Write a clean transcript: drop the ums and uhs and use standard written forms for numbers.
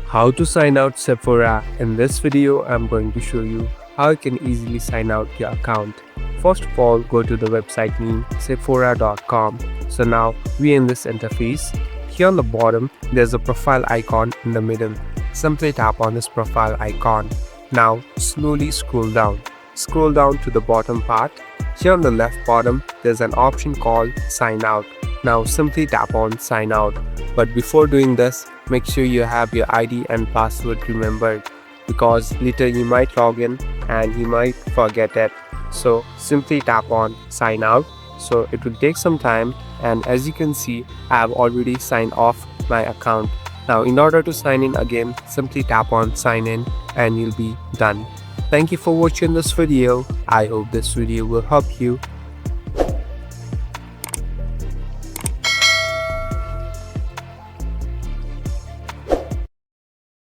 How to sign out Sephora. In this video, I'm going to show you how you can easily sign out your account. First of all, go to the website name sephora.com. So now we're in this interface. Here on the bottom, there's a profile icon in the middle. Simply tap on this profile icon. Now slowly scroll down. Scroll down to the bottom part. Here on the left bottom, there's an option called Sign Out. Now simply tap on Sign Out. But before doing this, make sure you have your ID and password remembered, because later you might log in and you might forget it. So simply tap on Sign Out. So it will take some time, and as you can see, I have already signed off my account. Now in order to sign in again, simply tap on Sign In and you'll be done. Thank you for watching this video. I hope this video will help you.